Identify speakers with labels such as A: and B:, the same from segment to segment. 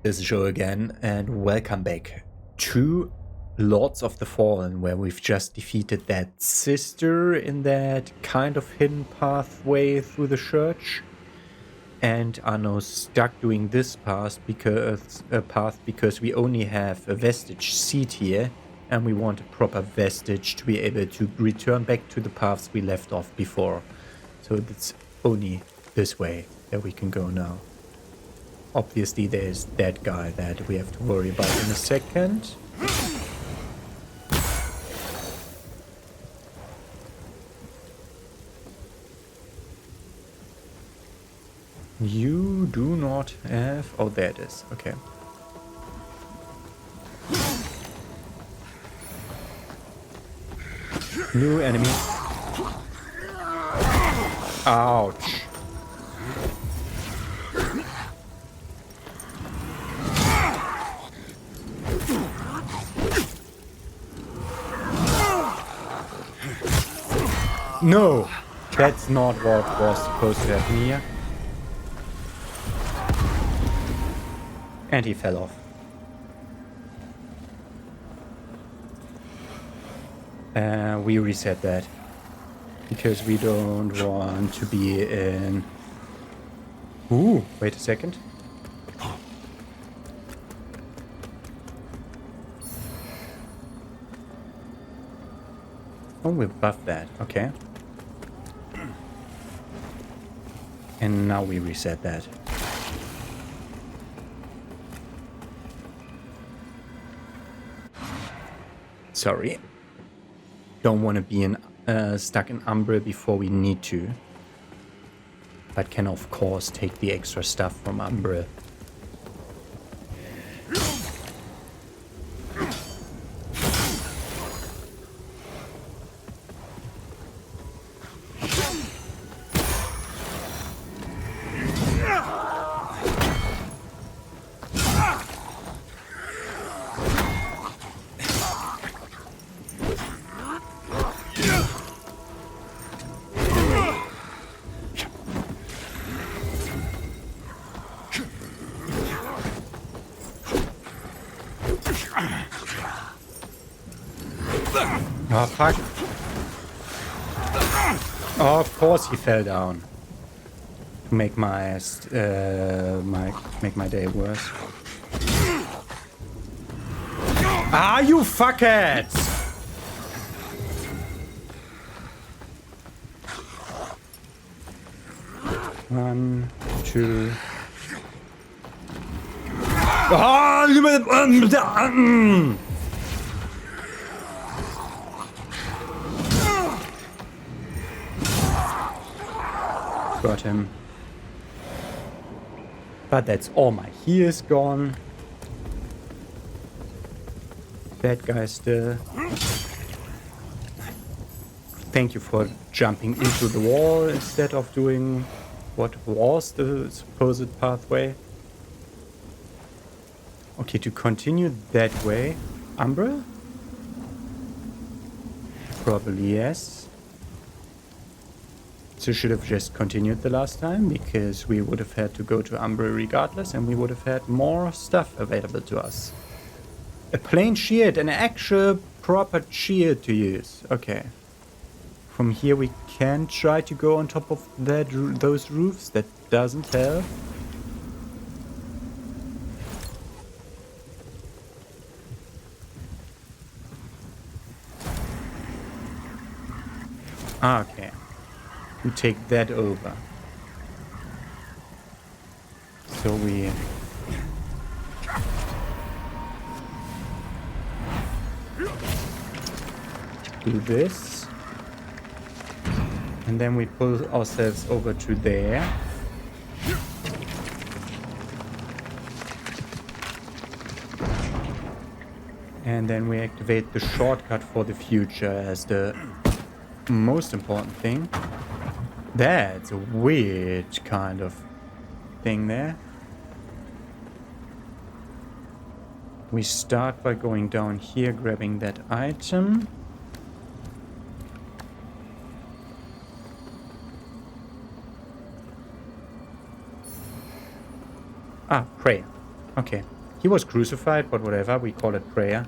A: This is Joe again, and welcome back to Lords of the Fallen, where we've just defeated that sister in that kind of hidden pathway through the church, and are now stuck doing this path because we only have a vestige seed here, and we want a proper vestige to be able to return back to the paths we left off before. So it's only this way that we can go now. Obviously, there's that guy that we have to worry about in a second. You do not have... Oh, there it is. Okay. New enemy. Ouch. No, that's not what was supposed to happen here. And he fell off. We reset that. Because we don't want to be in... Ooh, wait a second. Oh, we buffed that. Okay. And now we reset that. Sorry. Don't want to be stuck in Umbra before we need to. But can of course take the extra stuff from Umbra. Oh, fuck. Oh, of course he fell down. To make my day worse. Ah, you fuckheads! One, two... Oh, got him. But that's all my heal's gone. That guy still. Thank you for jumping into the wall instead of doing what was the supposed pathway. Okay, to continue that way. Umbra? Probably yes. So should have just continued the last time, because we would have had to go to Umbra regardless, and we would have had more stuff available to us. A plain shield, an actual proper shield to use. Okay. From here we can try to go on top of those roofs. That doesn't help. Okay. We take that over. So we... do this. And then we pull ourselves over to there. And then we activate the shortcut for the future as the most important thing. That's a weird kind of thing there. We start by going down here, grabbing that item. Ah, pray. Okay. He was crucified, but whatever. We call it prayer.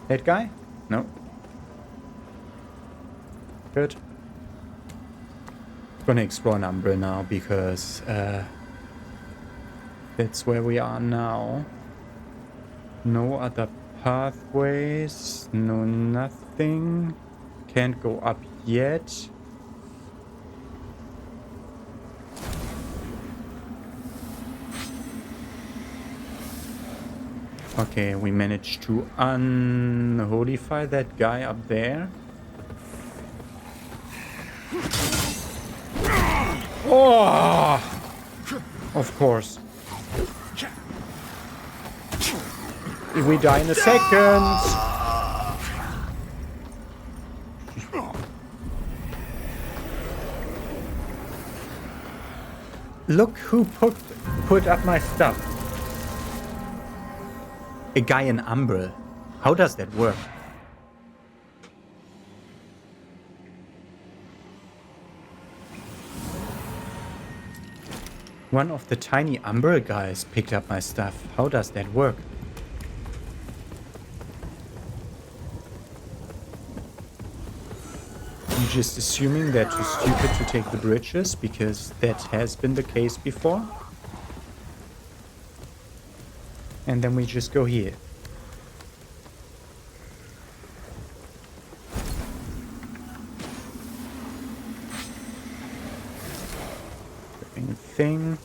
A: That guy? No. Good. Gonna explore Umbra now because that's where we are now. No other pathways. No nothing. Can't go up yet. Okay, we managed to unholify that guy up there. Oh! Of course. We die in a second. Look who put up my stuff. A guy in Umbral. How does that work? One of the tiny Umbral guys picked up my stuff. How does that work? I'm just assuming they're too stupid to take the bridges, because that has been the case before. And then we just go here. Thing.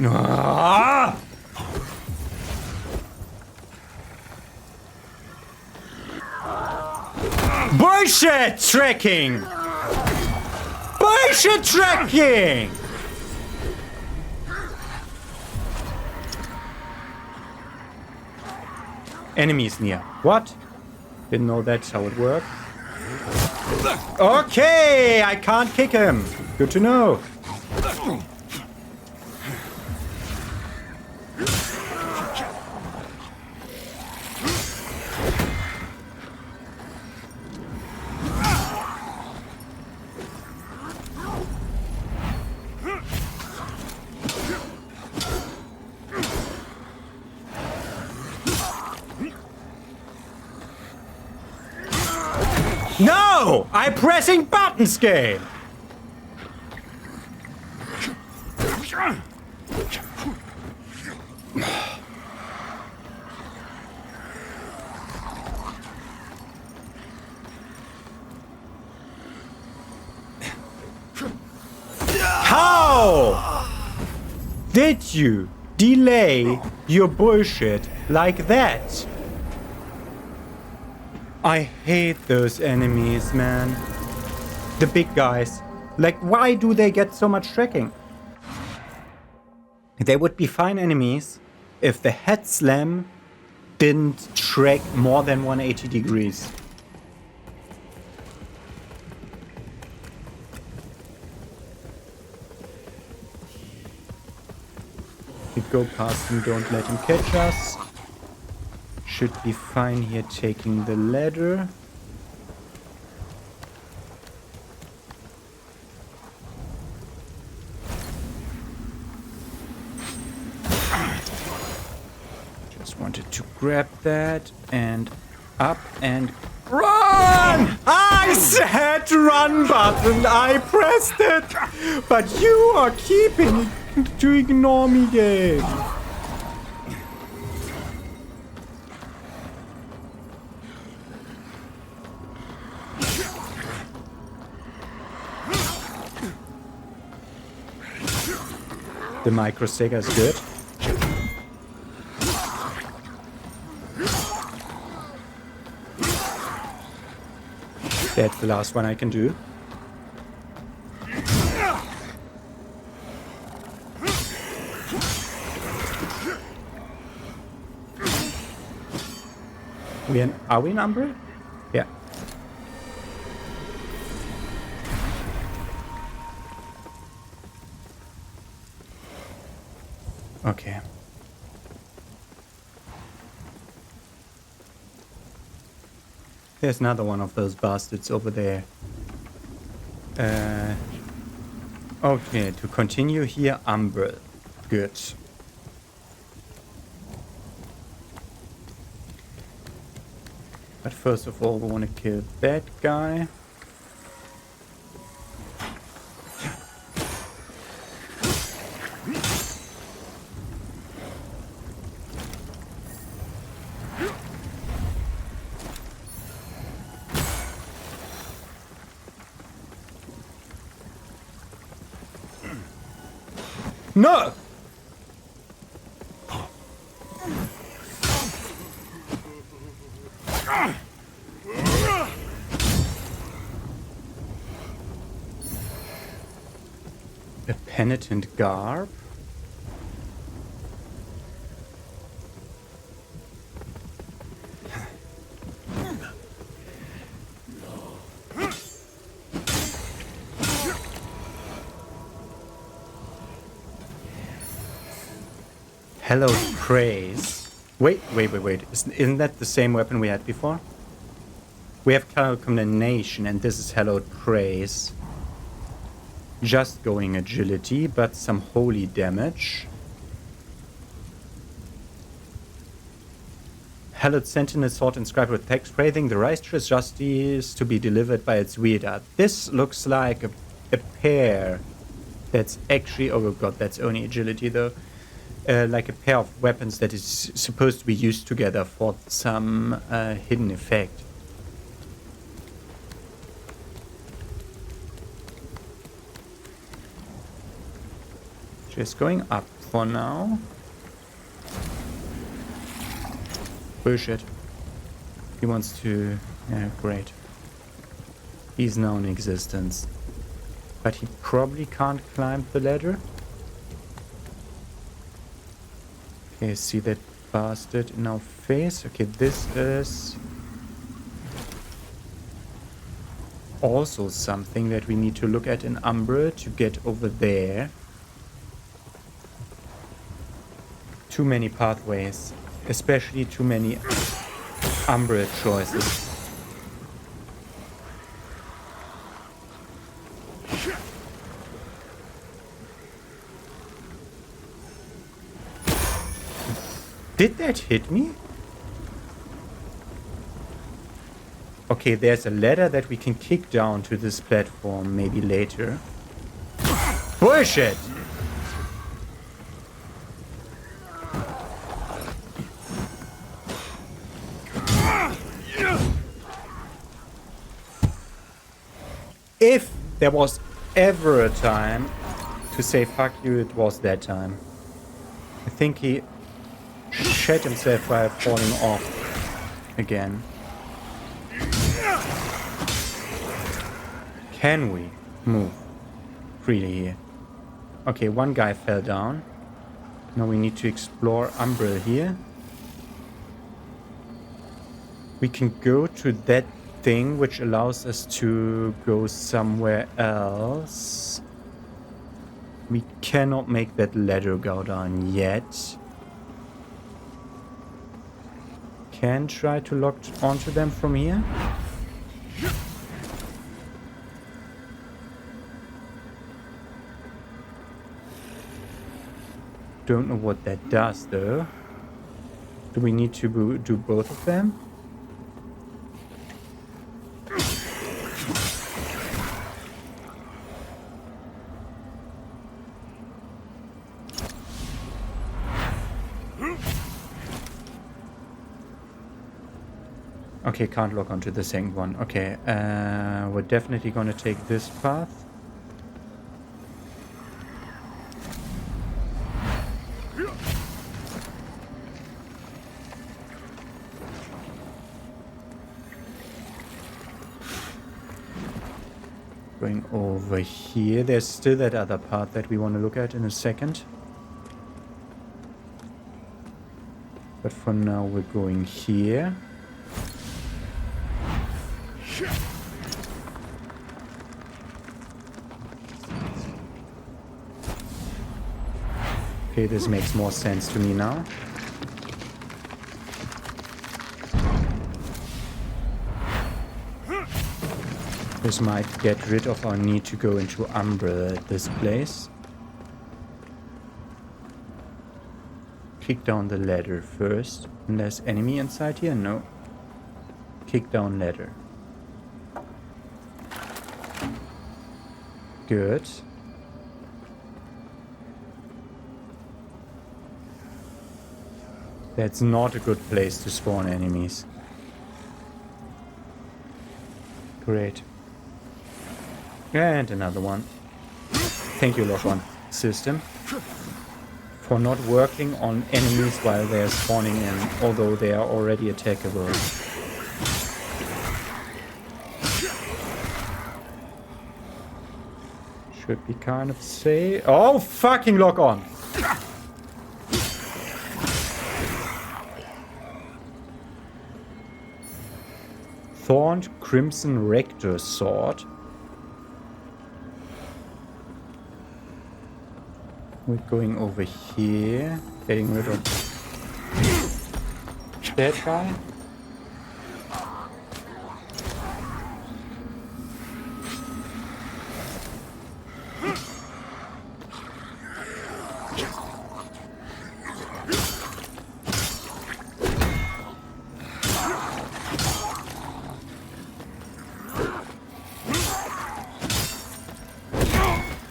A: Ah! Bullshit tracking! Bullshit tracking! Enemies near. What? Didn't know that's how it worked. Okay, I can't kick him. Good to know. No! I'm pressing buttons, game! How did you delay your bullshit like that? I hate those enemies, man. The big guys. Like, why do they get so much tracking? They would be fine enemies if the head slam didn't track more than 180 degrees. We go past him, don't let him catch us. Should be fine here taking the ladder. Just wanted to grab that and up and run! I said run button, I pressed it! But you are keeping to ignore me, game. The micro Sega is good. That's the last one I can do. Are we in Umbra? Yeah. Okay. There's another one of those bastards over there. Okay, to continue here, Umbral. Good. But first of all, we want to kill that guy. No! A penitent garb? Hallowed praise. Wait. Isn't that the same weapon we had before? We have hallowed condemnation, and this is hallowed praise. Just going agility, but some holy damage. Hallowed sentinel sword inscribed with text praising the righteous justice to be delivered by its wielder. This looks like a pair that's actually... Oh god, that's only agility though. Like a pair of weapons that is supposed to be used together for some hidden effect. Just going up for now. Bullshit. He wants to... Yeah, great. He's now in existence. But he probably can't climb the ladder. Okay, see that bastard in our face. Okay, this is also something that we need to look at in Umbra to get over there. Too many pathways, especially too many Umbra choices. Did that hit me? Okay, there's a ladder that we can kick down to this platform maybe later. Bullshit! If there was ever a time to say fuck you, it was that time. I think he shot himself while falling off again. Can we move freely here? Okay, one guy fell down. Now we need to explore Umbral here. We can go to that thing which allows us to go somewhere else. We cannot make that ladder go down yet. Can try to lock onto them from here. Don't know what that does though. Do we need to do both of them? Okay, can't lock onto the second one. Okay, we're definitely gonna take this path. Going over here. There's still that other path that we want to look at in a second. But for now, we're going here. Okay, this makes more sense to me now. This might get rid of our need to go into Umbra at this place. Kick down the ladder first. And there's enemy inside here? No. Kick down ladder. Good. That's not a good place to spawn enemies. Great. And another one. Thank you, Lock-on system, for not working on enemies while they're spawning in, although they are already attackable. Should be kind of safe. Oh, fucking Lock-on! Thorned Crimson Rector Sword. We're going over here, getting rid of that guy.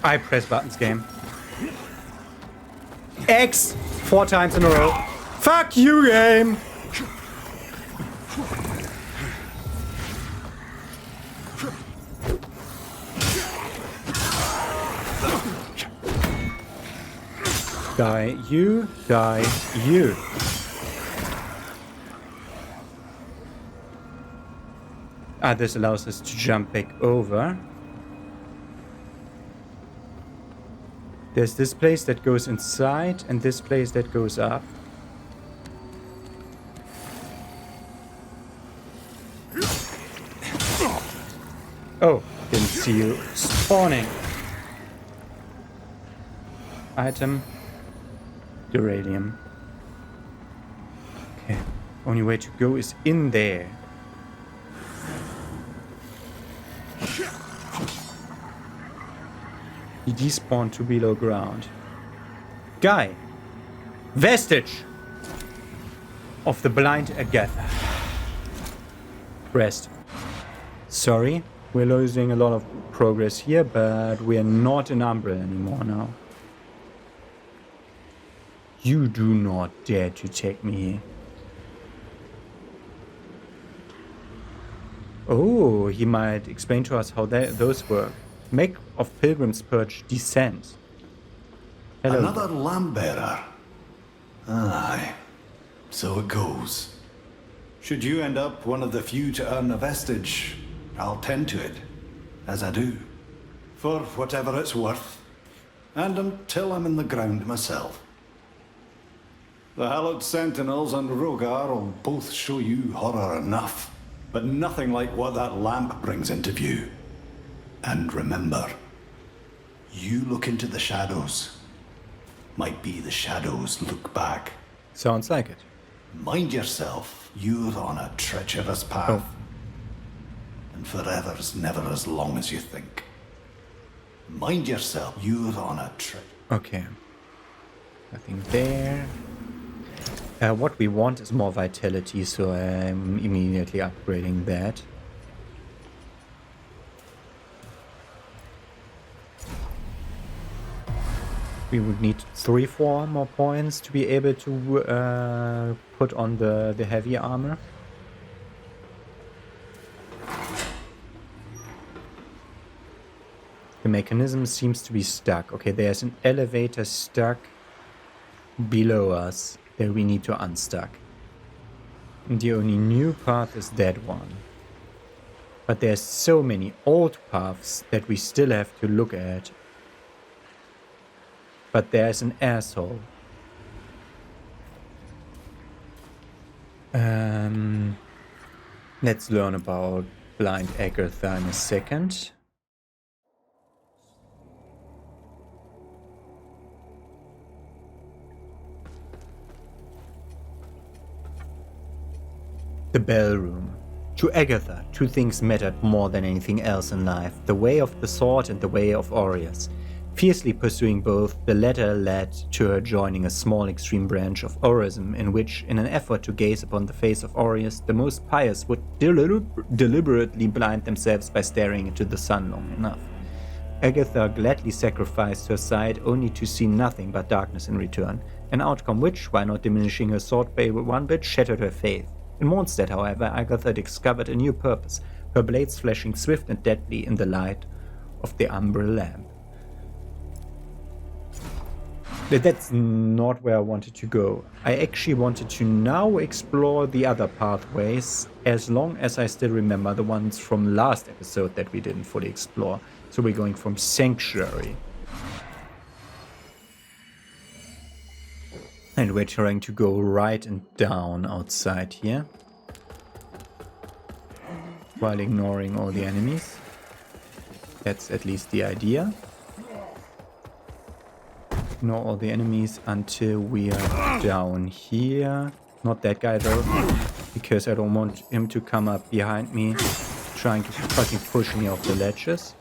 A: I press buttons, game. X 4 times in a row. Fuck you, game! Die, you. Die, you. Ah, this allows us to jump back over. There's this place that goes inside and this place that goes up. Oh, didn't see you spawning. Item. Duralium. Okay. Only way to go is in there. He despawned to below ground. Guy. Vestige of the blind Agatha. Rest. Sorry, we're losing a lot of progress here, but we're not in Umbra anymore now. You do not dare to take me here. Oh, he might explain to us how those work. Make of Pilgrim's Perch descend. Hello.
B: Another lamp bearer. Aye, so it goes. Should you end up one of the few to earn a vestige, I'll tend to it, as I do, for whatever it's worth, and until I'm in the ground myself. The hallowed sentinels and Rogar will both show you horror enough, but nothing like what that lamp brings into view. And remember, you look into the shadows, might be the shadows look back.
A: Sounds like it.
B: Mind yourself, you're on a treacherous path. And forever's never as long as you think. Mind yourself, you're on a
A: Okay. Nothing there. What we want is more vitality, so I'm immediately upgrading that. We would need 3-4 more points to be able to put on the heavy armor. The mechanism seems to be stuck. Okay, there's an elevator stuck below us that we need to unstuck. And the only new path is that one. But there's so many old paths that we still have to look at. But there's an asshole. Let's learn about blind Agatha in a second. The bell room. To Agatha, two things mattered more than anything else in life, the way of the sword and the way of Aureus. Fiercely pursuing both, the latter led to her joining a small extreme branch of Aurism, in which, in an effort to gaze upon the face of Aureus, the most pious would deliberately blind themselves by staring into the sun long enough. Agatha gladly sacrificed her sight only to see nothing but darkness in return, an outcome which, while not diminishing her sword bay one bit, shattered her faith. In Mondstadt, however, Agatha discovered a new purpose, her blades flashing swift and deadly in the light of the umbral lamp. That's not where I wanted to go. I actually wanted to now explore the other pathways, as long as I still remember the ones from last episode that we didn't fully explore. So we're going from Sanctuary. And we're trying to go right and down outside here, while ignoring all the enemies. That's at least the idea. Ignore all the enemies until we are down here. Not that guy though, because I don't want him to come up behind me, trying to fucking push me off the ledges.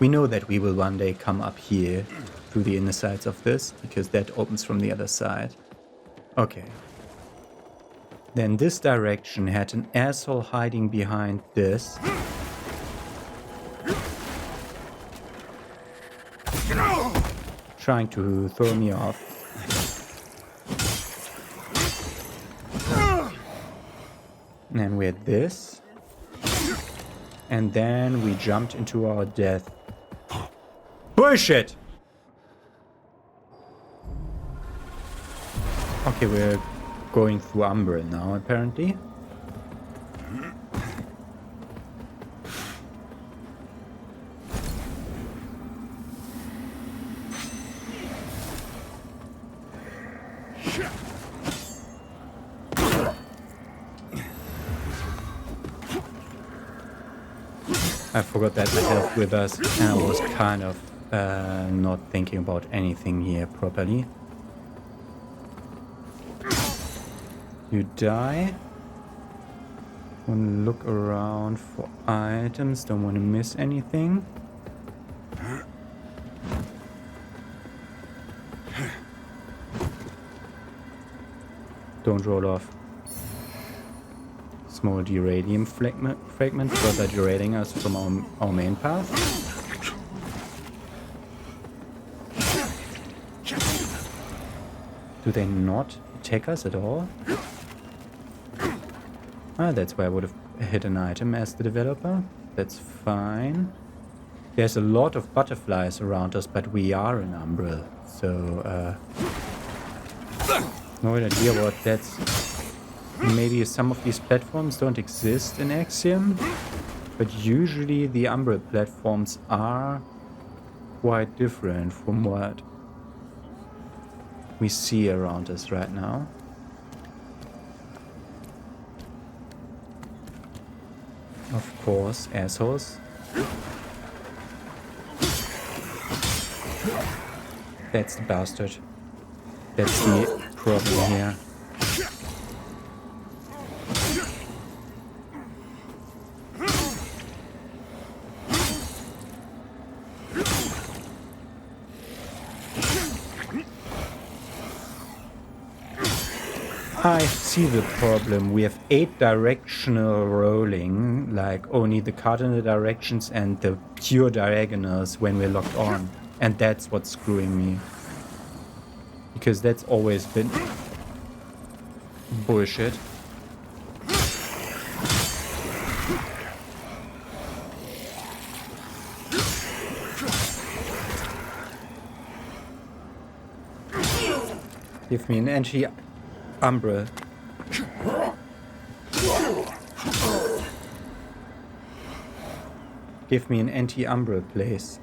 A: We know that we will one day come up here through the inner sides of this, because that opens from the other side. Okay. Then this direction had an asshole hiding behind this. Trying to throw me off. And then we had this. And then we jumped into our death. Bullshit! Okay, we're going through Umbral now, apparently. I forgot that my health with us, and I was kind of not thinking about anything here properly. You die. Want to look around for items, don't want to miss anything. Don't roll off. Small deradium fragment further derailing us from our main path. Do they not attack us at all? Ah, that's where I would have hit an item as the developer. That's fine. There's a lot of butterflies around us, but we are in Umbral, so no idea what that's. Maybe some of these platforms don't exist in Axiom, but usually the Umbral platforms are quite different from what we see around us right now. Of course, assholes. That's the bastard. That's the problem here. I see the problem. We have 8 directional rolling, like only the cardinal directions and the pure diagonals when we're locked on. And that's what's screwing me. Because that's always been bullshit. Give me an anti-umbral. Give me an anti-umbral place.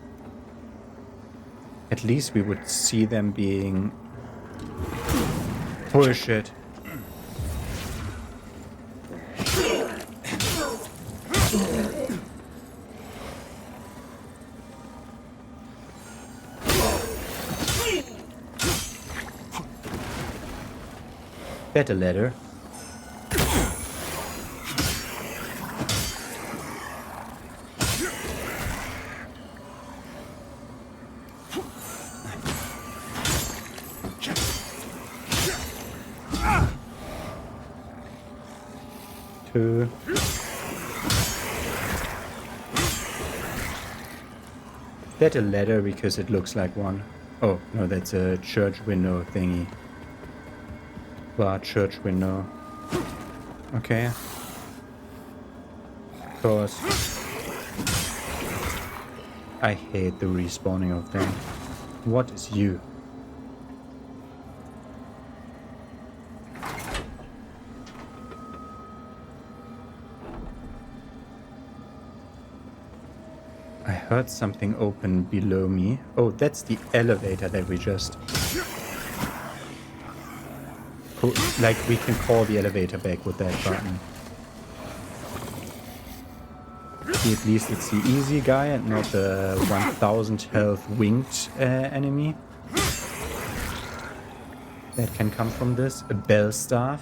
A: At least we would see them being bullshit. Better ladder. 2. Is that a ladder because it looks like one? Oh, no, that's a church window thingy. Bar church window. Okay. Of course. I hate the respawning of them. What is you? I heard something open below me. Oh, that's the elevator that we just... Like, we can call the elevator back with that button. See, at least it's the easy guy and not the 1000 health winged enemy. That can come from this. A bell staff.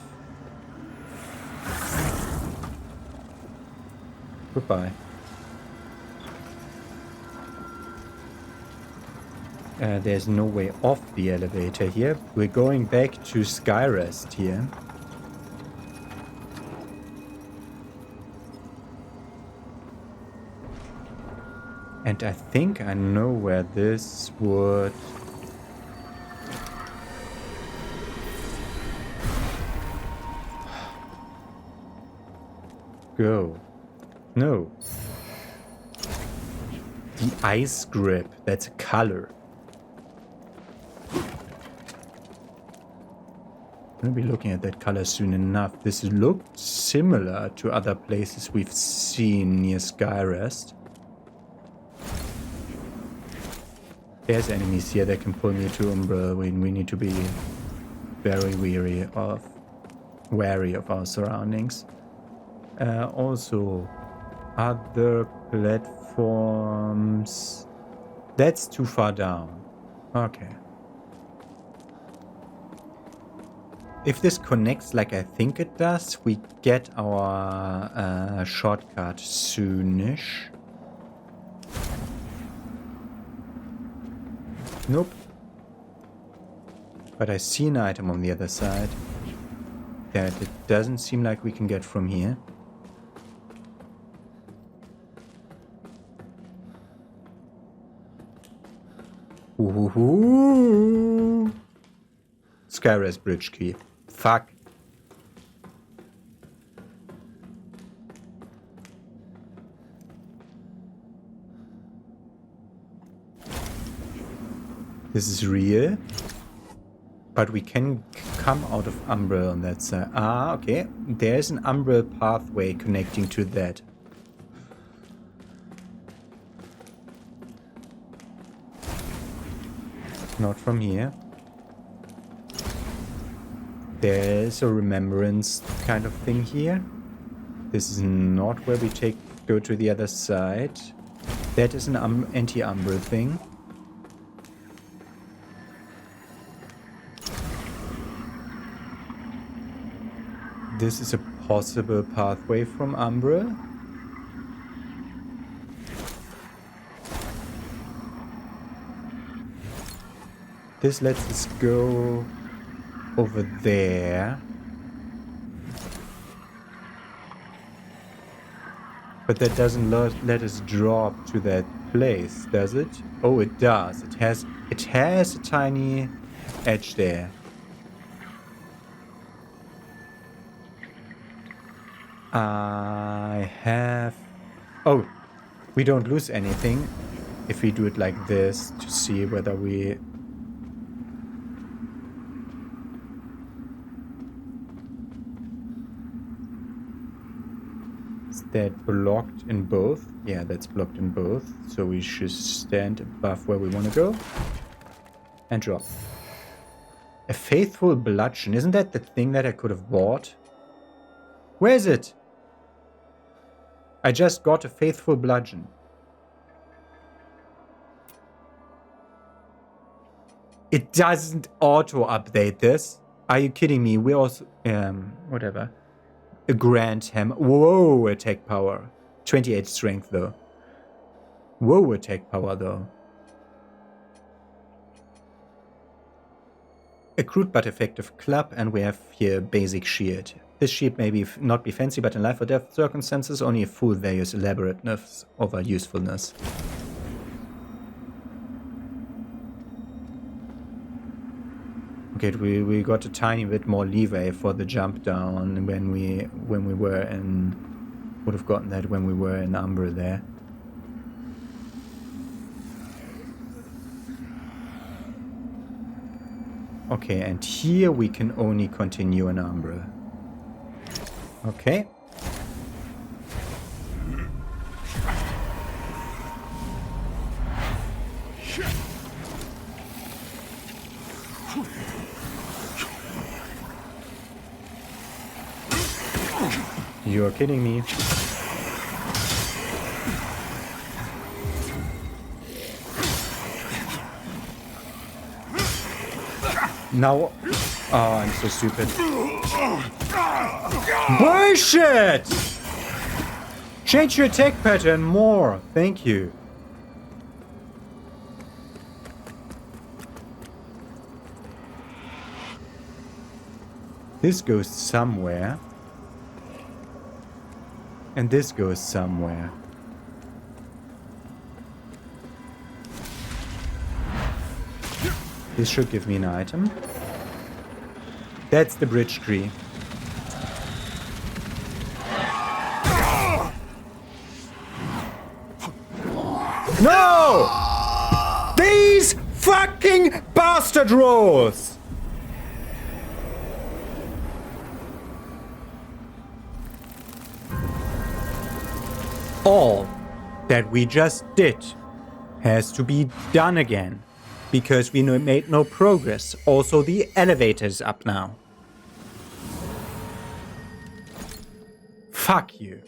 A: Goodbye. There's no way off the elevator here. We're going back to Skyrest here. And I think I know where this would... go. No. The ice grip. That's a color. I'm gonna be looking at that color soon enough. This looked similar to other places we've seen near Skyrest. There's enemies here that can pull me to Umbra when we need to be very wary of our surroundings. Also, other platforms. That's too far down. Okay. If this connects like I think it does, we get our shortcut soonish. Nope. But I see an item on the other side that it doesn't seem like we can get from here. Ooh. Skyrest bridge key. Fuck. This is real. But we can come out of Umbra on that side. Ah, okay. There's an Umbra pathway connecting to that. Not from here. There's a remembrance kind of thing here. This is not where we go to the other side. That is an anti-Umbra thing. This is a possible pathway from Umbra. This lets us go over there. But that doesn't let us drop to that place, does it? Oh, it does. It has a tiny edge there. I have... Oh, we don't lose anything if we do it like this to see whether we... Is that blocked in both? Yeah, that's blocked in both. So we should stand above where we want to go. And drop. A faithful bludgeon. Isn't that the thing that I could have bought? Where is it? I just got a faithful bludgeon. It doesn't auto-update this. Are you kidding me? We also... whatever. A grand hammer. Whoa, attack power. 28 strength, though. Whoa, attack power, though. A crude but effective club, and we have here basic shield. This sheep may not be fancy, but in life or death circumstances, only a fool values elaborateness over usefulness. Okay, we got a tiny bit more leeway for the jump down when we were in. Would have gotten that when we were in Umbra there. Okay, and here we can only continue in Umbra. Okay. You're kidding me. Now, oh, I'm so stupid. Bullshit! Change your attack pattern more. Thank you. This goes somewhere. And this goes somewhere. This should give me an item. That's the bridge tree. No! These fucking bastard rolls! All that we just did has to be done again, because we made no progress. Also, the elevator is up now. Fuck you.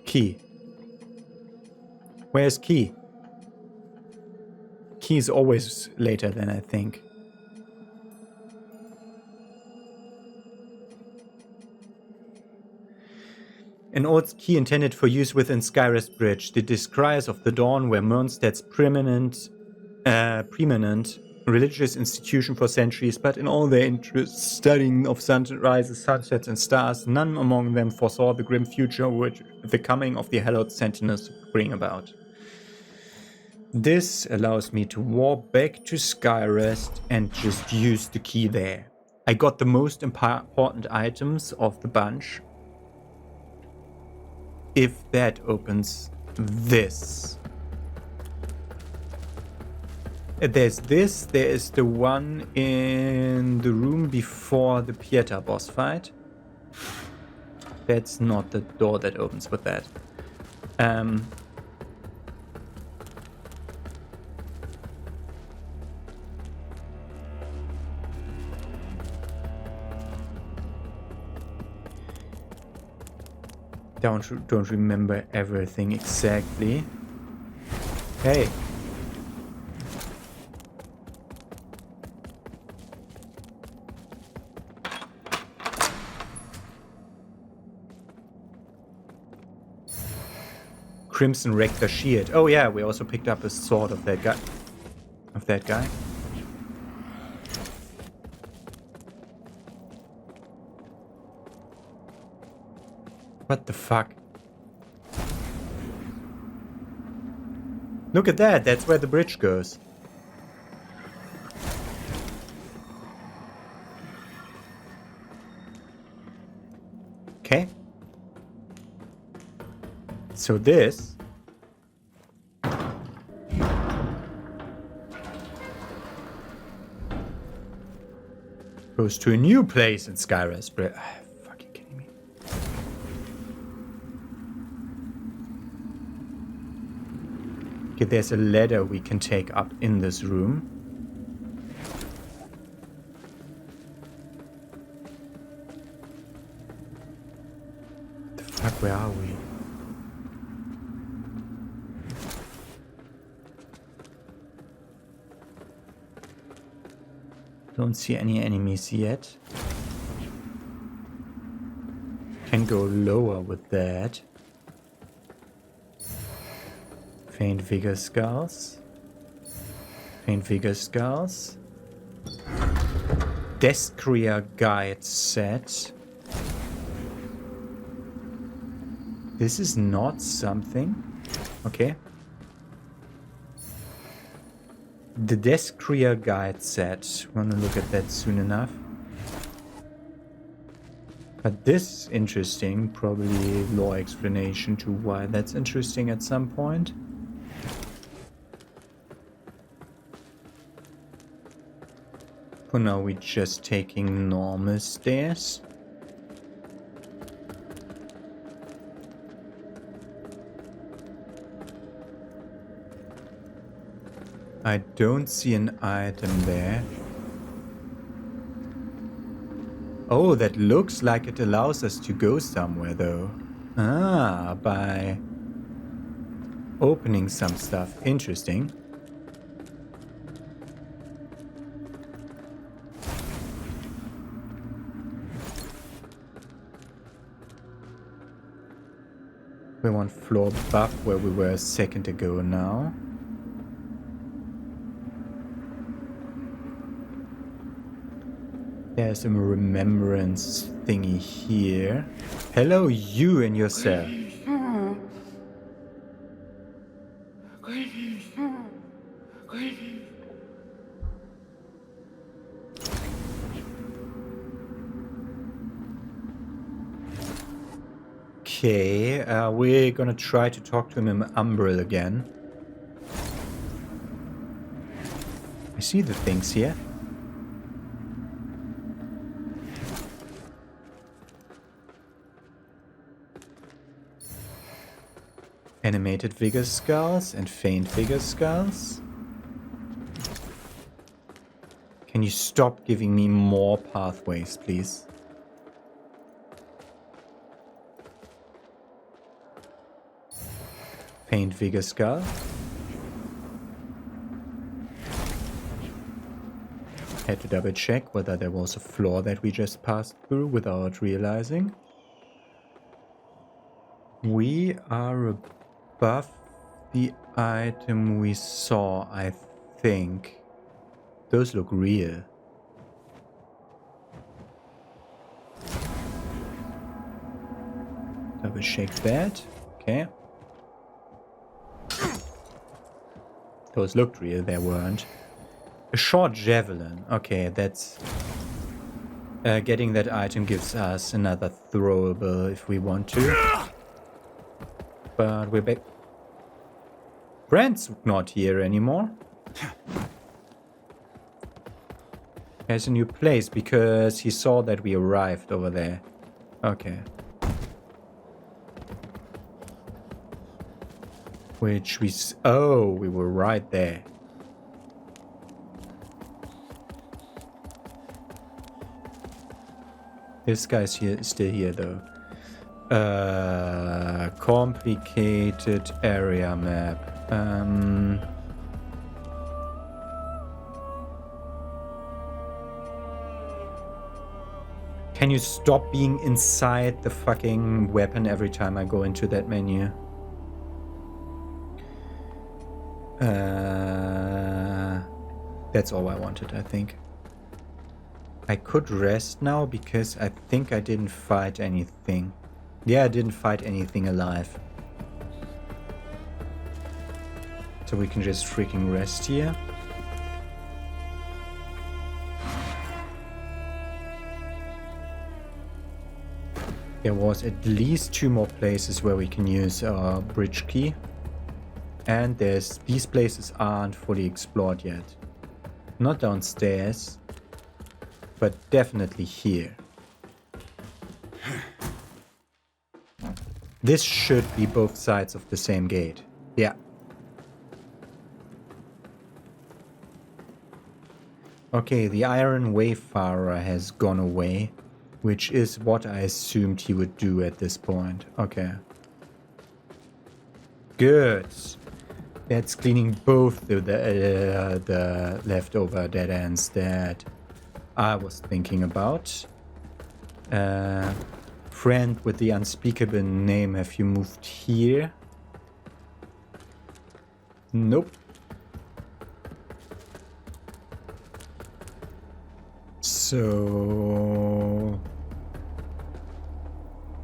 A: Key. Where's key? Key is always later than I think. An old key intended for use within Skyrest Bridge. The Descriers of the Dawn were Mernstadt's preeminent religious institution for centuries, but in all their interests, studying of sunrises, sunsets, and stars, none among them foresaw the grim future which the coming of the hallowed sentinels would bring about. This allows me to walk back to Skyrest and just use the key there. I got the most important items of the bunch. If that opens this. There's this, there is the one in the room before the Pieta boss fight. That's not the door that opens with that. Don't remember everything exactly. Hey. Crimson Rector Shield. Oh yeah, we also picked up a sword of that guy. What the fuck? Look at that, that's where the bridge goes. Okay. So this goes to a new place in Skyrest. Fucking kidding me. Okay, there's a ladder we can take up in this room. What the fuck, where are we? Don't see any enemies yet. Can go lower with that. Faint vigor skulls. Faint vigor skulls. Deskria guide set. This is not something. Okay. The Deskria guide set. Wanna look at that soon enough. But this interesting, probably lore explanation to why that's interesting at some point. For now, we're just taking normal stairs. I don't see an item there. Oh, that looks like it allows us to go somewhere though. Ah, by opening some stuff. Interesting. We're one floor above where we were a second ago now. There's a remembrance thingy here. Hello, you and yourself. Okay, we're gonna try to talk to him in Umbrel again. I see the things here. Animated vigor skulls and faint vigor skulls. Can you stop giving me more pathways, please? Faint vigor skull. Had to double check whether there was a floor that we just passed through without realizing. We are above the item we saw, I think. Those look real. Double check that. Okay. Those looked real, they weren't. A short javelin. Okay, that's... getting that item gives us another throwable if we want to. But we're back. Brent's not here anymore. Has a new place because he saw that we arrived over there. Okay. Which we... Oh, we were right there. This guy's here, still here though. Complicated area map. Can you stop being inside the fucking weapon every time I go into that menu? That's all I wanted, I think. I could rest now because I think I didn't fight anything. Yeah, I didn't fight anything alive. So we can just freaking rest here. There was at least 2 more places where we can use our bridge key. And these places aren't fully explored yet. Not downstairs, but definitely here. This should be both sides of the same gate. Yeah. Okay, the Iron Wayfarer has gone away, which is what I assumed he would do at this point. Okay. Good. That's cleaning both the leftover dead ends that I was thinking about. Friend with the unspeakable name, have you moved here? Nope. So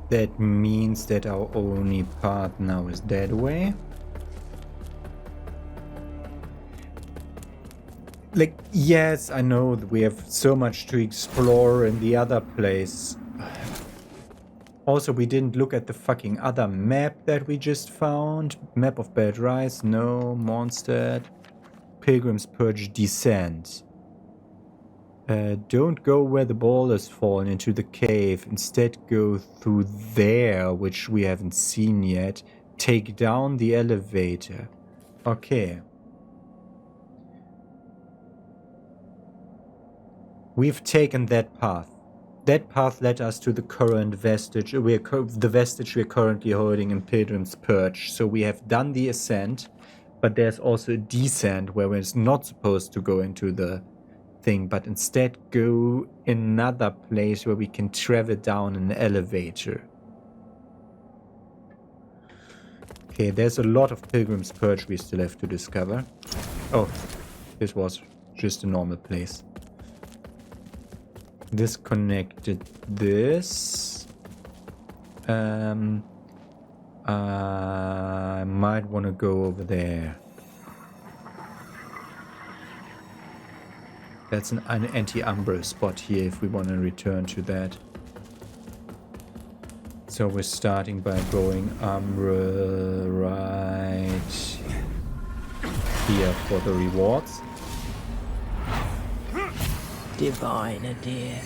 A: that means that our only path now is that way. Like, yes, I know that we have so much to explore in the other place. Also, we didn't look at the fucking other map that we just found. Map of Bad Rise, no. Mondstadt. Pilgrim's Purge Descent. Don't go where the ball has fallen into the cave. Instead go through there, which we haven't seen yet. Take down the elevator. Okay. We've taken that path. That path led us to the current vestige. The vestige we're currently holding in Pilgrim's Purge. So we have done the ascent, but there's also a descent where we're not supposed to go into the thing, but instead go another place where we can travel down an elevator. Okay, there's a lot of Pilgrim's Purge we still have to discover. Oh, this was just a normal place. Disconnected this. I might want to go over there. That's an anti-umbra spot here if we want to return to that. So we're starting by going umbra right here for the rewards.
C: Divine Adyr,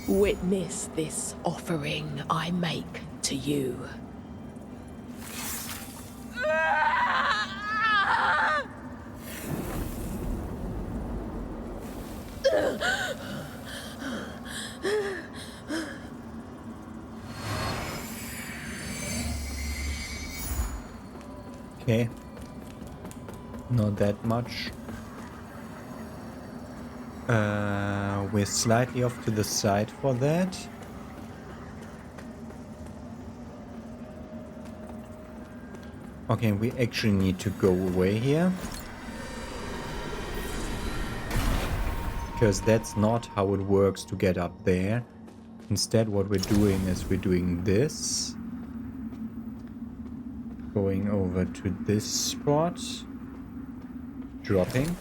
C: witness this offering I make to you.
A: Okay. Not that much. We're slightly off to the side for that. Okay, we actually need to go away here. Because that's not how it works to get up there. Instead, what we're doing is we're doing this. Going over to this spot. Dropping.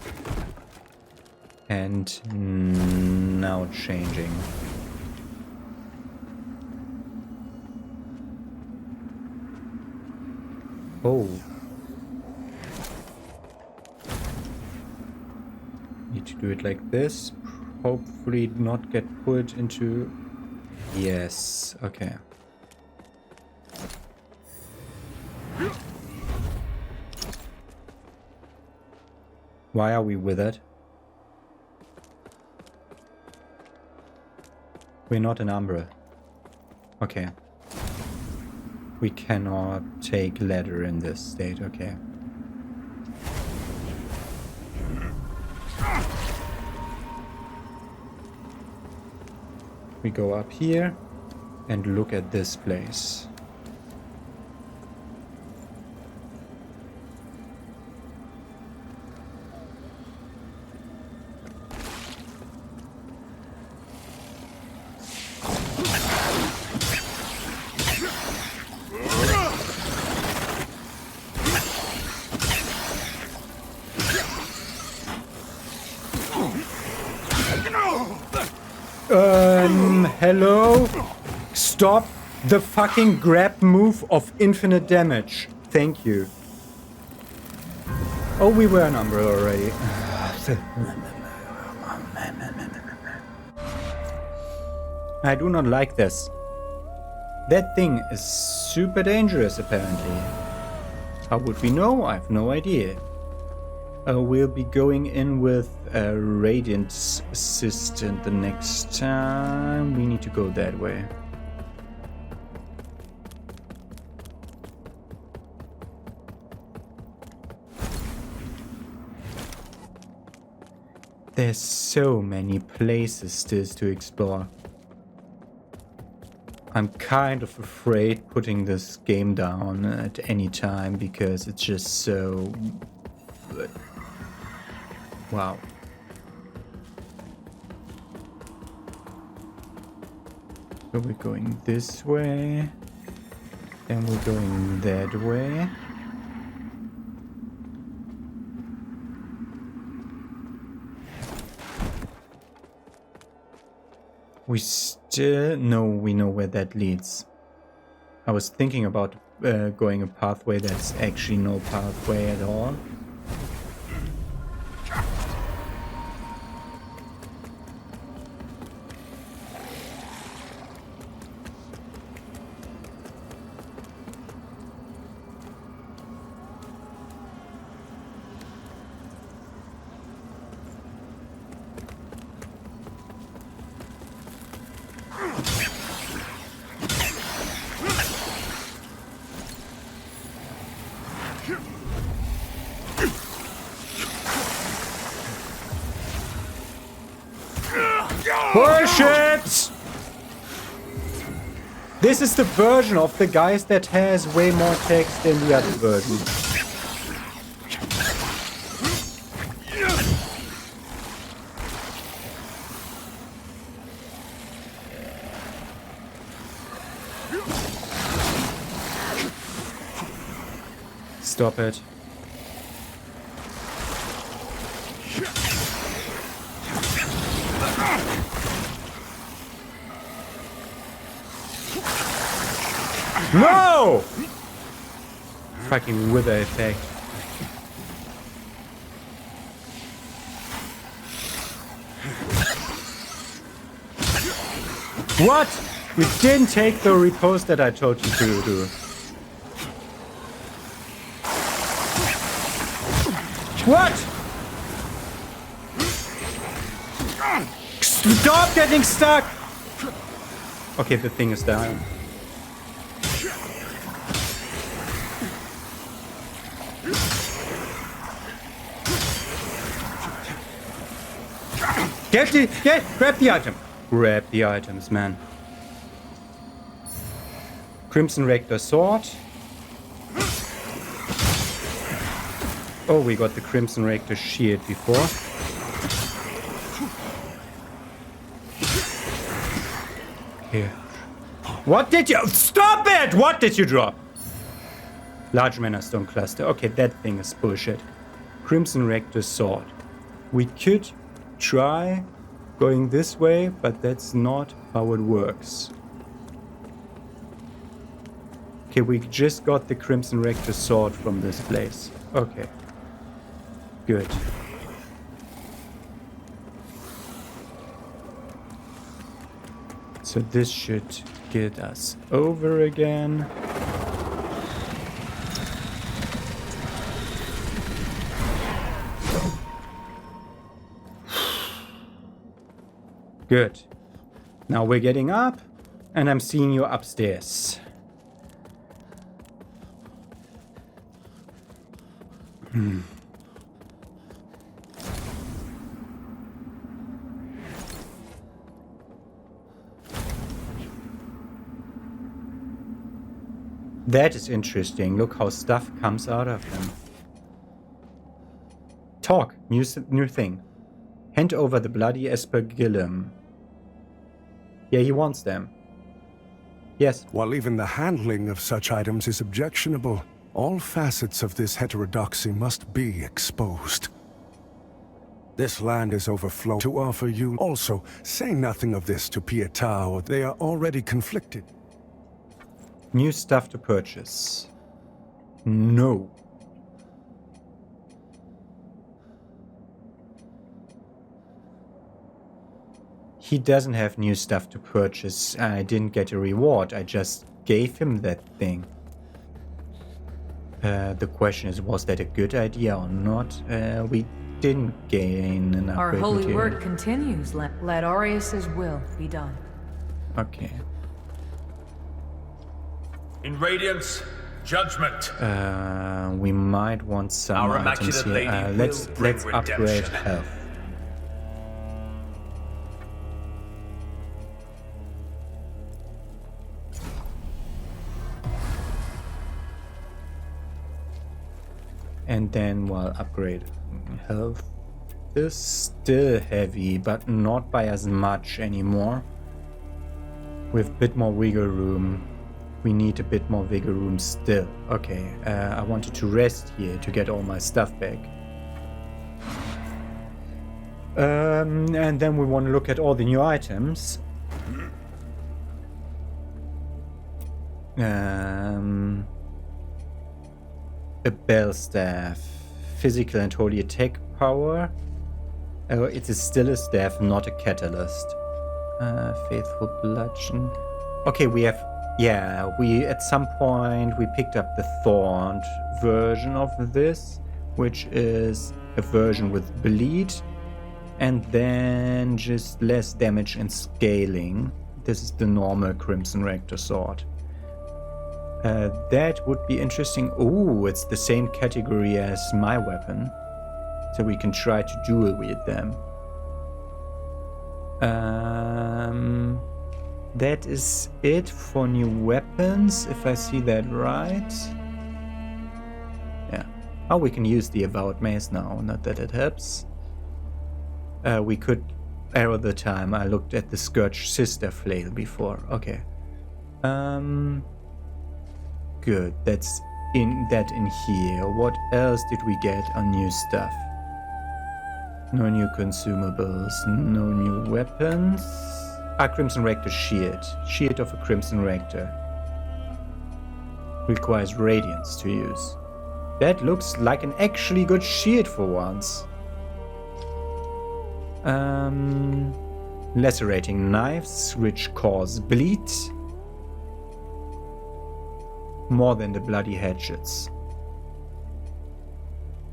A: And now changing. Oh. Need to do it like this. Hopefully not get pulled into... Yes, okay. Why are we with it? We're not an Umbra. Okay. We cannot take ladder in this state, okay. We go up here and look at this place. Hello? Stop the fucking grab move of infinite damage. Thank you. Oh, we were an Umbra already. I do not like this. That thing is super dangerous, apparently. How would we know? I have no idea. We'll be going in with a Radiant Assistant the next time. We need to go that way. There's so many places still to explore. I'm kind of afraid putting this game down at any time because it's just so... Wow. So we're going this way. Then we're going that way. We still... No, we know where that leads. I was thinking about going a pathway that's actually no pathway at all. Bullshit! This is the version of the guys that has way more text than the other version. Stop it. No! Fucking wither effect. What? You didn't take the repost that I told you to do. What? Stop getting stuck! Okay, the thing is down. Grab the item. Grab the items, man. Crimson Rector sword. Oh, we got the Crimson Rector shield before. Here. What did you... Stop it! What did you drop? Large Mana Stone Cluster. Okay, that thing is bullshit. Crimson Rector sword. We could try going this way, but that's not how it works. Okay, we just got the Crimson Rector sword from this place. Okay. Good. So this should get us over again. Good. Now we're getting up, and I'm seeing you upstairs. That is interesting. Look how stuff comes out of them. Talk. New thing. Hand over the bloody aspergillum. Yeah, he wants them. Yes.
D: While even the handling of such items is objectionable, all facets of this heterodoxy must be exposed. This land is overflowing to offer you. Also, say nothing of this to Pietà, or they are already conflicted.
A: New stuff to purchase. No. He doesn't have new stuff to purchase. I didn't get a reward. I just gave him that thing. The question is, was that a good idea or not? We didn't gain enough.
E: Our holy word continues. Let Arius's will be done.
A: Okay.
F: In Radiance, judgment.
A: We might want some
F: Our
A: items
F: immaculate
A: here.
F: lady
A: Let's
F: will bring
A: upgrade
F: redemption.
A: health. And then while upgrade health is still heavy, but not by as much anymore. With a bit more wiggle room. We need a bit more wiggle room still. Okay, I wanted to rest here to get all my stuff back. And then we want to look at all the new items. A bell staff. Physical and holy attack power. Oh, it is still a staff, not a catalyst. Faithful bludgeon. Okay, we have... Yeah, at some point we picked up the thorned version of this, which is a version with bleed, and then just less damage and scaling. This is the normal Crimson Rector sword. That would be interesting. Oh, it's the same category as my weapon, so we can try to duel with them. That is it for new weapons, if I see that right. Yeah. Oh, we can use the Avowed Mace now, not that it helps. We could arrow the time. I looked at the Scourge Sister Flail before. Okay. Good. That's in here. What else did we get on new stuff? No new consumables, no new weapons. Crimson Rector Shield. Shield of a Crimson Rector. Requires Radiance to use. That looks like an actually good shield for once. Lacerating knives, which cause bleed. More than the bloody hatchets.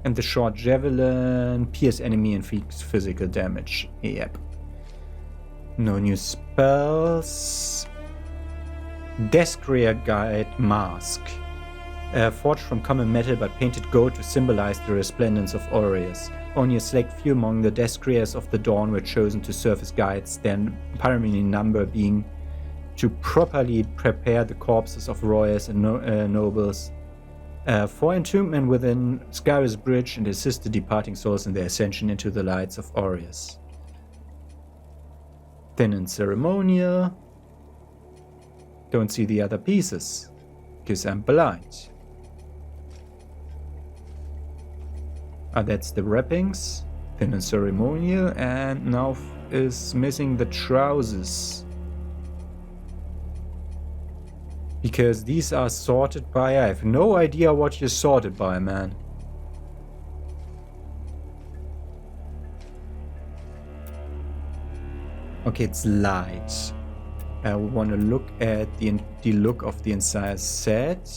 A: And the short javelin, pierce enemy and inflicts physical damage. Yep. No new spells. Descrier Guide Mask. Forged from common metal but painted gold to symbolize the resplendence of Aureus. Only a select few among the Descriers of the Dawn were chosen to serve as guides, their primary number being to properly prepare the corpses of royals and nobles for entombment within Skyrest Bridge and assist the departing souls in their ascension into the lights of Aureus. Thin and ceremonial. Don't see the other pieces, because I'm blind. That's the wrappings. Thin and ceremonial, and now is missing the trousers. Because these are sorted by... I have no idea what you're sorted by, man. Okay, it's light. We want to look at the look of the entire set.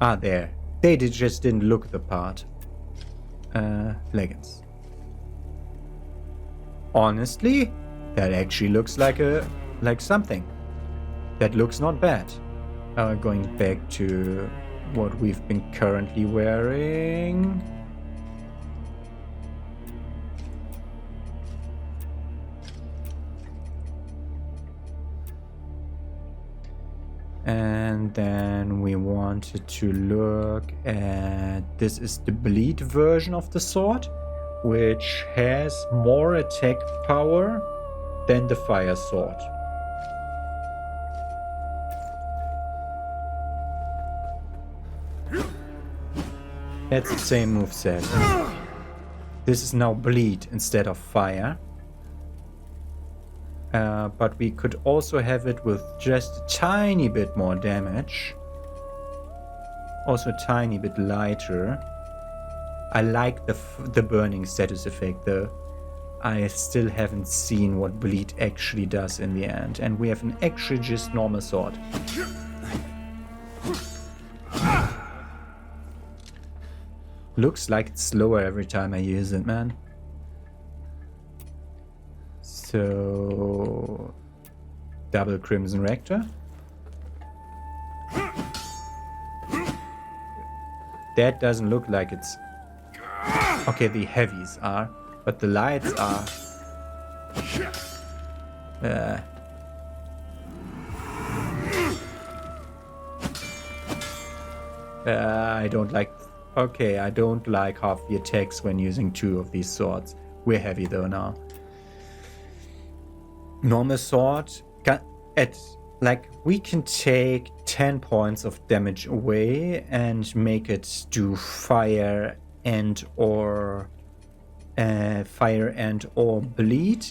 A: Ah, there. They just didn't look the part. Leggings. Honestly, that actually looks like something. That looks not bad. Going back to what we've been currently wearing. And then we wanted to look at... This is the bleed version of the sword, which has more attack power than the fire sword. That's the same moveset. This is now bleed instead of fire. But we could also have it with just a tiny bit more damage. Also a tiny bit lighter. I like the burning status effect though. I still haven't seen what bleed actually does in the end. And we have an actually just normal sword. Looks like it's slower every time I use it, man. So, double Crimson Rector. That doesn't look like it's... Okay, the heavies are, but the lights are... I don't like... Okay, I don't like half the attacks when using two of these swords. We're heavy though now. Normal sword, we can take 10 points of damage away and make it do fire and or bleed,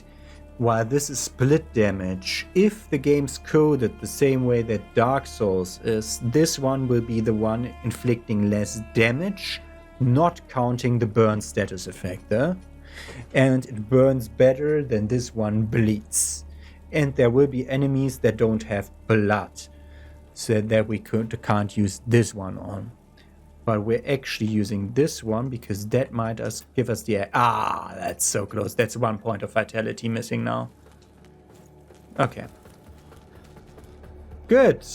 A: while this is split damage. If the game's coded the same way that Dark Souls is, this one will be the one inflicting less damage, not counting the burn status effect, and it burns better than this one bleeds. And there will be enemies that don't have blood, so that we can't use this one on. But we're actually using this one because that might give us the... that's so close. That's 1 point of vitality missing now. Okay. Good.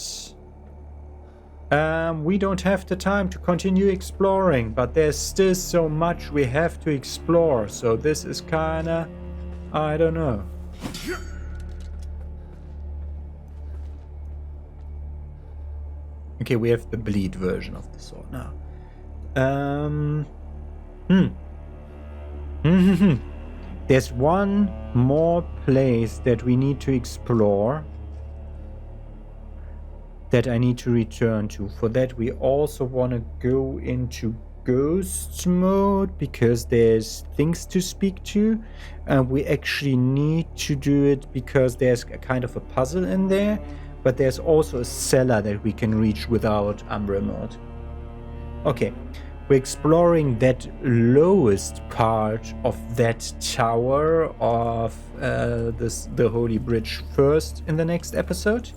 A: We don't have the time to continue exploring, but there's still so much we have to explore. So this is kinda... I don't know. Okay, we have the bleed version of the sword now. There's one more place that we need to explore that I need to return to. For that, we also want to go into ghost mode because there's things to speak to. We actually need to do it because there's a kind of a puzzle in there. But there's also a cellar that we can reach without Umbra mode. Okay, we're exploring that lowest part of that tower of the Holy Bridge first in the next episode.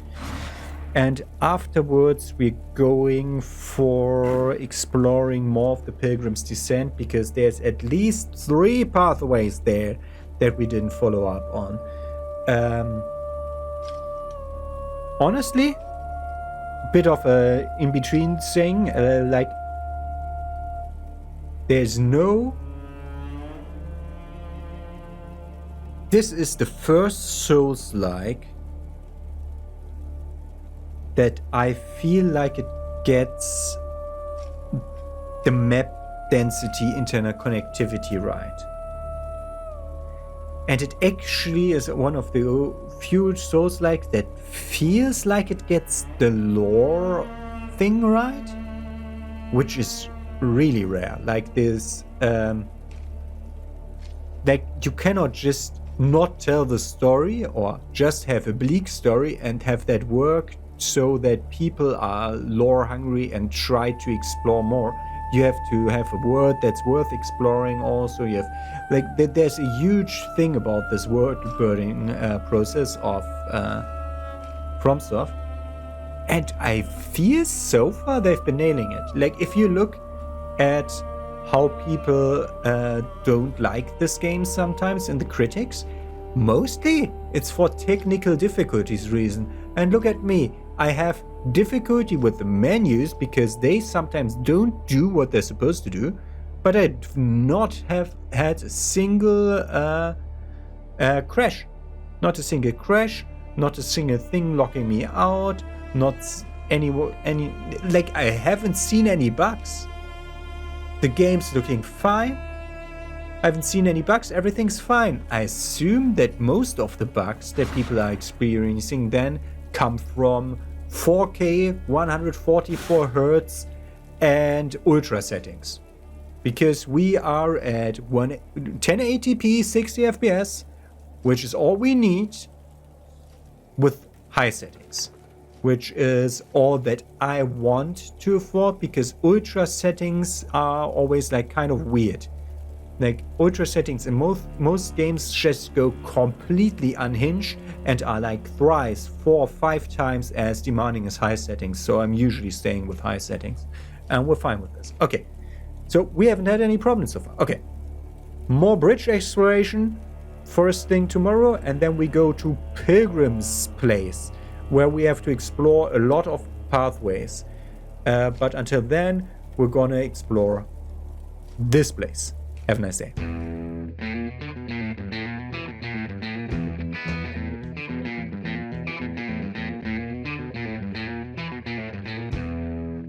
A: And afterwards we're going for exploring more of the Pilgrim's Descent because there's at least 3 pathways there that we didn't follow up on. Honestly, bit of a in-between thing, there's no... This is the first Soulslike that I feel like it gets the map density interconnectivity right. And it actually is one of the few Souls-like that feels like it gets the lore thing right, which is really rare. Like this, like you cannot just not tell the story or just have a bleak story and have that work so that people are lore hungry and try to explore more. You have to have a world that's worth exploring also. You have, there's a huge thing about this world building process of FromSoft. And I feel so far they've been nailing it. Like, if you look at how people don't like this game sometimes in the critics, mostly it's for technical difficulties reason. And look at me, I have difficulty with the menus because they sometimes don't do what they're supposed to do, but I do not have had a single crash. Not a single crash, not a single thing locking me out, not any like I haven't seen any bugs. The game's looking fine. I haven't seen any bugs, everything's fine. I assume that most of the bugs that people are experiencing then come from 4K, 144 Hz and ultra settings. Because we are at 1080p 60 FPS, which is all we need, with high settings, which is all that I want to afford, because ultra settings are always like kind of weird. Like, ultra settings in most games just go completely unhinged and are like thrice, 4 or 5 times as demanding as high settings. So I'm usually staying with high settings, and we're fine with this. Okay, so we haven't had any problems so far. Okay, more bridge exploration first thing tomorrow, and then we go to Pilgrim's Place, where we have to explore a lot of pathways. But until then, we're gonna explore this place. Have a nice day.